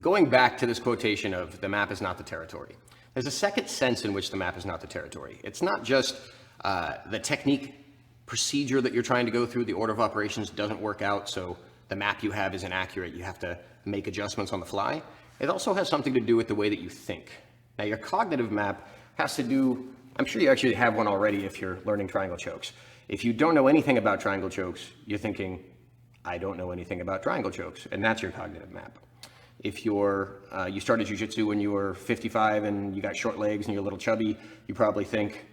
going back to this quotation of the map is not the territory, there's a second sense in which the map is not the territory. It's not just the technique procedure that you're trying to go through, the order of operations doesn't work out, so the map you have is inaccurate. You have to make adjustments on the fly. It also has something to do with the way that you think. Now, your cognitive map has to do, I'm sure you actually have one already if you're learning triangle chokes. If you don't know anything about triangle chokes, you're thinking, I don't know anything about triangle chokes, and that's your cognitive map. If you started jiu-jitsu when you were 55 and you got short legs and you're a little chubby, you probably think,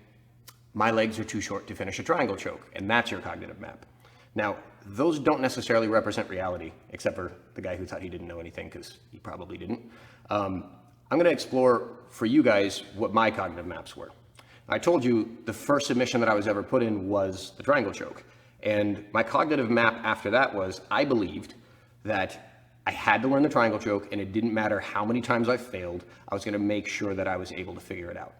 my legs are too short to finish a triangle choke, and that's your cognitive map. Now, those don't necessarily represent reality, except for the guy who thought he didn't know anything, because he probably didn't. I'm going to explore for you guys what my cognitive maps were. I told you the first submission that I was ever put in was the triangle choke. And my cognitive map after that was, I believed that I had to learn the triangle choke, and it didn't matter how many times I failed, I was going to make sure that I was able to figure it out.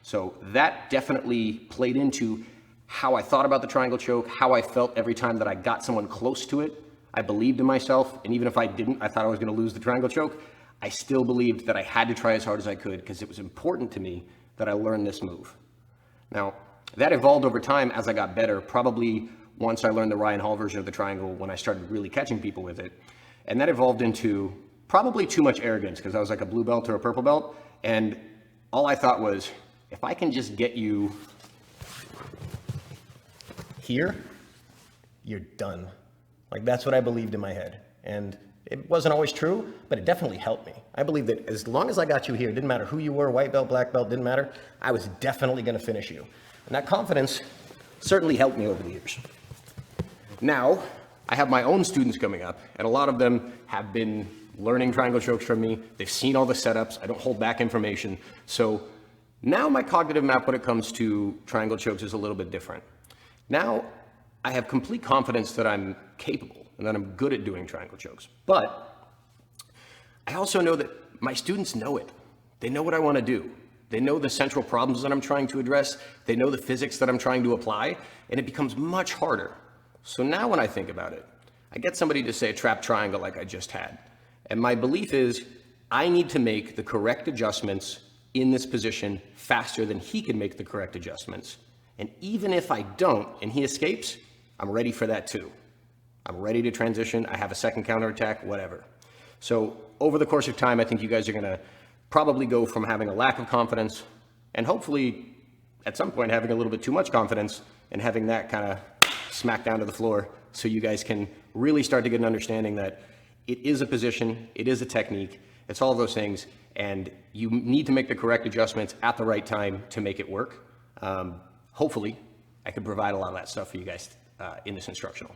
So that definitely played into how I thought about the triangle choke, how I felt every time that I got someone close to it. I believed in myself, and even if I didn't, I thought I was going to lose the triangle choke, I still believed that I had to try as hard as I could because it was important to me that I learn this move. Now, that evolved over time as I got better, probably once I learned the Ryan Hall version of the triangle when I started really catching people with it. And that evolved into probably too much arrogance because I was like a blue belt or a purple belt, and all I thought was, if I can just get you here, you're done. Like, that's what I believed in my head. And it wasn't always true, but it definitely helped me. I believed that as long as I got you here, it didn't matter who you were, white belt, black belt, didn't matter, I was definitely going to finish you. And that confidence certainly helped me over the years. Now, I have my own students coming up, and a lot of them have been learning triangle chokes from me. They've seen all the setups. I don't hold back information. So now my cognitive map when it comes to triangle chokes is a little bit different. Now I have complete confidence that I'm capable and that I'm good at doing triangle chokes. But I also know that my students know it. They know what I want to do. They know the central problems that I'm trying to address. They know the physics that I'm trying to apply, and it becomes much harder. So now when I think about it, I get somebody to say a trap triangle like I just had. And my belief is I need to make the correct adjustments in this position faster than he can make the correct adjustments. And even if I don't and he escapes, I'm ready for that too. I'm ready to transition. I have a second counterattack, whatever. So over the course of time, I think you guys are going to probably go from having a lack of confidence and hopefully at some point having a little bit too much confidence and having that kind of smack down to the floor so you guys can really start to get an understanding that it is a position, it is a technique, it's all of those things, and you need to make the correct adjustments at the right time to make it work. Hopefully, I can provide a lot of that stuff for you guys in this instructional.